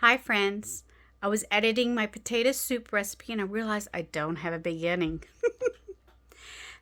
Hi friends, I was editing my potato soup recipe and I realized I don't have a beginning.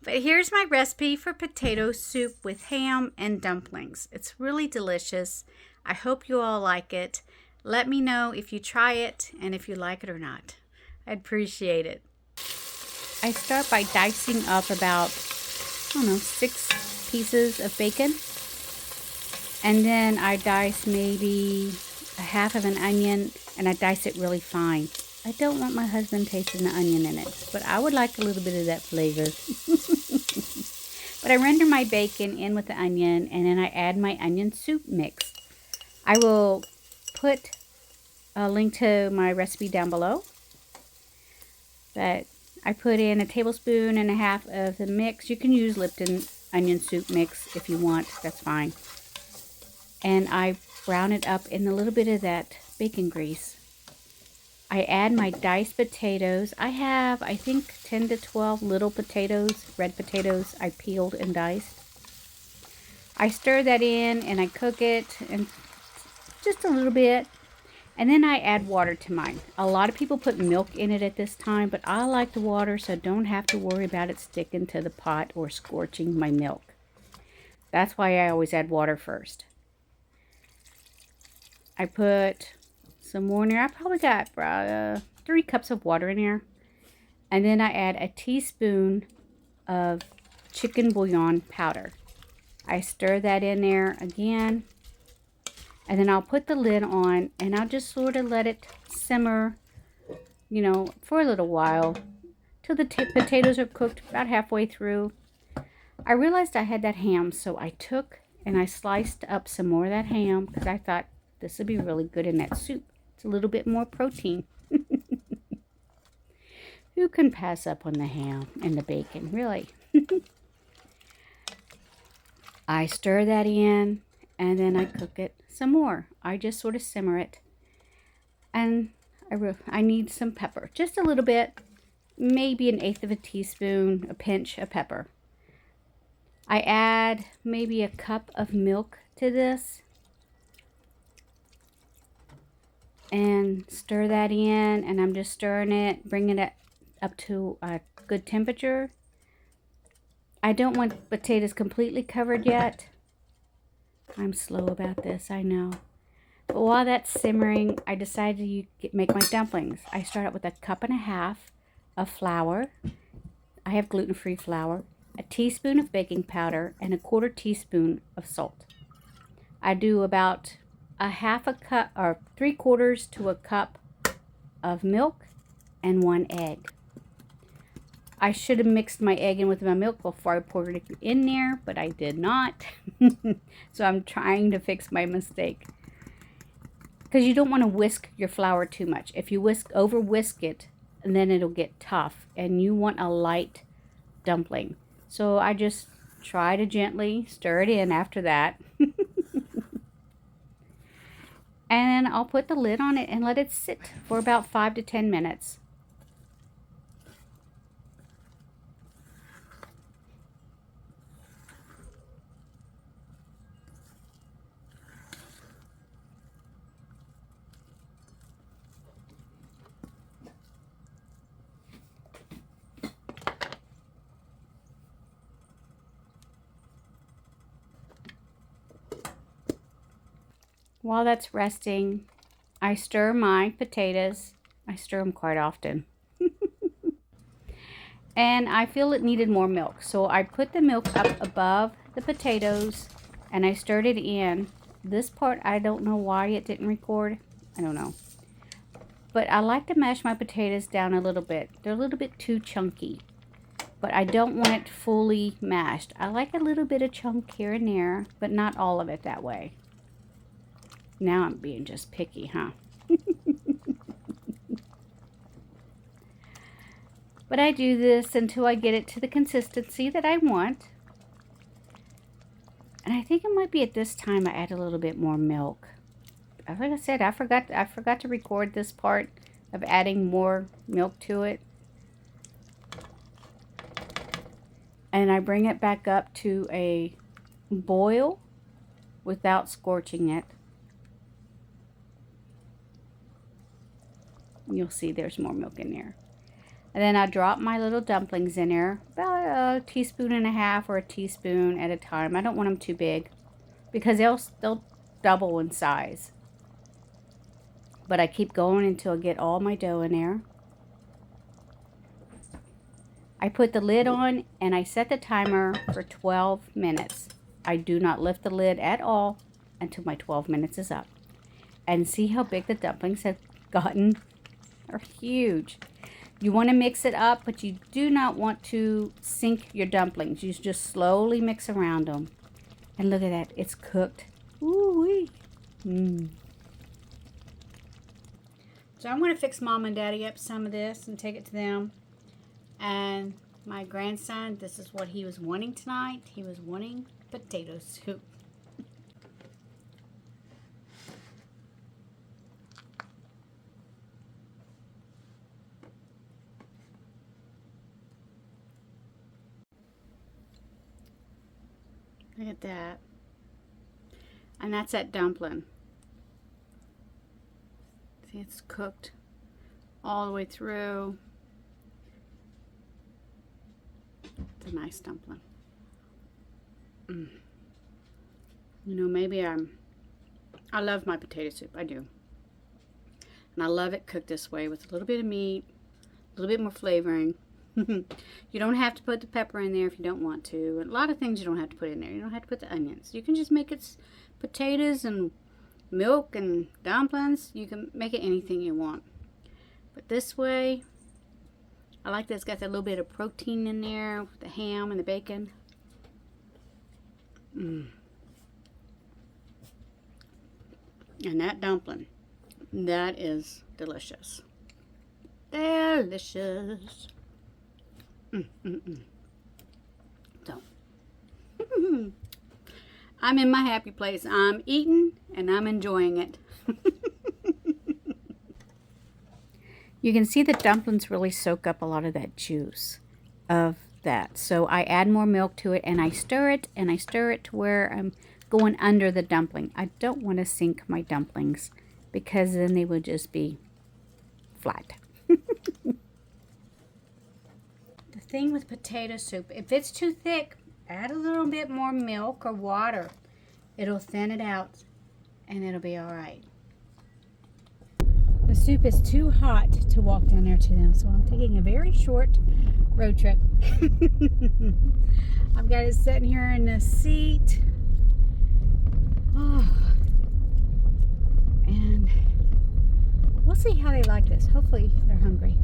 But here's my recipe for potato soup with ham and dumplings. It's really delicious. I hope you all like it. Let me know if you try it and if you like it or not. I'd appreciate it. I start by dicing up about, 6 pieces of bacon. And then I dice maybe a half of an onion, and I dice it really fine. I don't want my husband tasting the onion in it, but I would like a little bit of that flavor. But I render my bacon in with the onion, and then I add my onion soup mix. I will put a link to my recipe down below. But I put in a tablespoon and a half of the mix. You can use Lipton onion soup mix if you want, that's fine. And I brown it up in a little bit of that bacon grease. I add my diced potatoes. I have, I think, 10 to 12 little potatoes, red potatoes I peeled and diced. I stir that in and I cook it and just a little bit. And then I add water to mine. A lot of people put milk in it at this time, but I like the water so I don't have to worry about it sticking to the pot or scorching my milk. That's why I always add water first. I put some more in there. I probably got 3 cups of water in there. And then I add a teaspoon of chicken bouillon powder. I stir that in there again. And then I'll put the lid on and I'll just sort of let it simmer, for a little while. Till the potatoes are cooked about halfway through. I realized I had that ham, so I took and I sliced up some more of that ham because I thought this would be really good in that soup. It's a little bit more protein. Who can pass up on the ham and the bacon, really? I stir that in and then I cook it some more. I just sort of simmer it. And I need some pepper, just a little bit, maybe 1/8 of a teaspoon, a pinch of pepper. I add maybe a cup of milk to this. And stir that in, and I'm just stirring it, bringing it up to a good temperature. I don't want potatoes completely covered yet. I'm slow about this, I know. But while that's simmering, I decided to make my dumplings. I start out with 1.5 cups of flour. I have gluten-free flour, a teaspoon of baking powder, and 1/4 teaspoon of salt. I do about a 1/2 cup or 3/4 to a cup of milk and 1 egg. I should have mixed my egg in with my milk before I poured it in there, but I did not. So I'm trying to fix my mistake. Because you don't want to whisk your flour too much. If you over whisk it, then it'll get tough, and you want a light dumpling. So I just try to gently stir it in after that. And I'll put the lid on it and let it sit for about 5 to 10 minutes. While that's resting, I stir my potatoes. I stir them quite often. And I feel it needed more milk. So I put the milk up above the potatoes and I stirred it in. This part, I don't know why it didn't record. I don't know. But I like to mash my potatoes down a little bit. They're a little bit too chunky. But I don't want it fully mashed. I like a little bit of chunk here and there, but not all of it that way. Now I'm being just picky, huh? But I do this until I get it to the consistency that I want. And I think it might be at this time I add a little bit more milk. Like I said, I forgot to record this part of adding more milk to it. And I bring it back up to a boil without scorching it. You'll see there's more milk in there. And then I drop my little dumplings in there, about a teaspoon and a half or a teaspoon at a time. I don't want them too big because they'll double in size. But I keep going until I get all my dough in there. I put the lid on and I set the timer for 12 minutes. I do not lift the lid at all until my 12 minutes is up. And see how big the dumplings have gotten? They're huge. You want to mix it up, but you do not want to sink your dumplings. You just slowly mix around them. And look at that. It's cooked. Ooh-wee. So I'm going to fix Mom and Daddy up some of this and take it to them. And my grandson, this is what he was wanting tonight. He was wanting potato soup. Look at that. And that's that dumpling. See, it's cooked all the way through. It's a nice dumpling. You know, maybe I love my potato soup. I do. And I love it cooked this way with a little bit of meat, a little bit more flavoring. You don't have to put the pepper in there if you don't want to. And a lot of things you don't have to put in there. You don't have to put the onions. You can just make it potatoes and milk and dumplings. You can make it anything you want. But this way, I like that it's got that little bit of protein in there with the ham and the bacon. And that dumpling, that is delicious. Delicious. So, I'm in my happy place. I'm eating and I'm enjoying it. You can see the dumplings really soak up a lot of that juice of that. So I add more milk to it and I stir it to where I'm going under the dumpling. I don't want to sink my dumplings because then they would just be flat. The thing with potato soup, if it's too thick, add a little bit more milk or water. It'll thin it out and it'll be all right. The soup is too hot to walk down there to them, so I'm taking a very short road trip. I've got it sitting here in the seat. Oh. And we'll see how they like this. Hopefully they're hungry.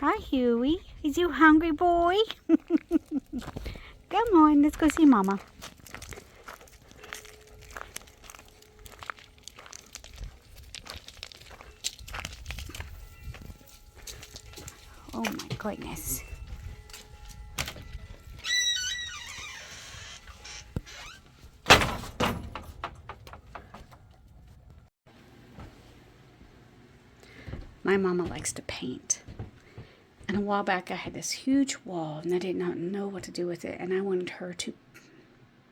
Hi, Huey. Is you hungry, boy? Come on, let's go see Mama. Oh my goodness. My mama likes to paint. And a while back I had this huge wall and I did not know what to do with it. And I wanted her to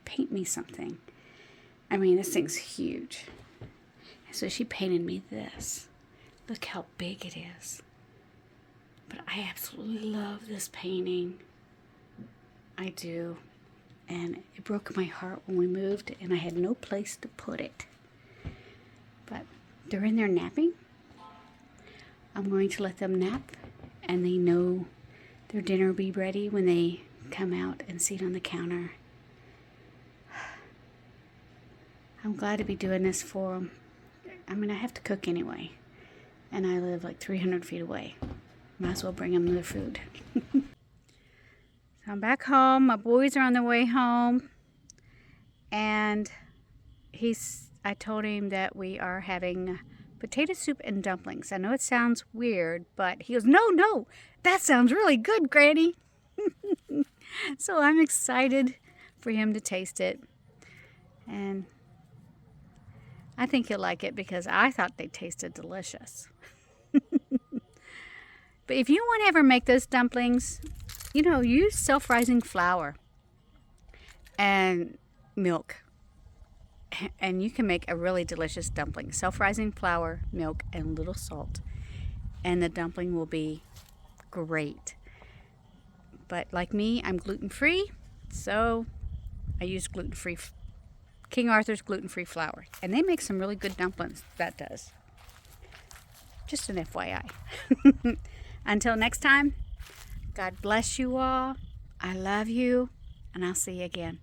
paint me something. I mean, this thing's huge. And so she painted me this. Look how big it is. But I absolutely love this painting. I do. And it broke my heart when we moved and I had no place to put it. But they're in there napping. I'm going to let them nap and they know their dinner will be ready when they come out and sit on the counter. I'm glad to be doing this for them. I mean, I have to cook anyway. And I live like 300 feet away. Might as well bring them their food. So I'm back home. My boys are on their way home. And I told him that we are having potato soup and dumplings. I know it sounds weird, but he goes, no, that sounds really good, Granny. So I'm excited for him to taste it. And I think he'll like it because I thought they tasted delicious. But if you want to ever make those dumplings, you know, use self-rising flour and milk. And you can make a really delicious dumpling. Self-rising flour, milk, and a little salt. And the dumpling will be great. But like me, I'm gluten-free, so I use gluten-free King Arthur's gluten-free flour. And they make some really good dumplings, that does. Just an FYI. Until next time, God bless you all. I love you, and I'll see you again.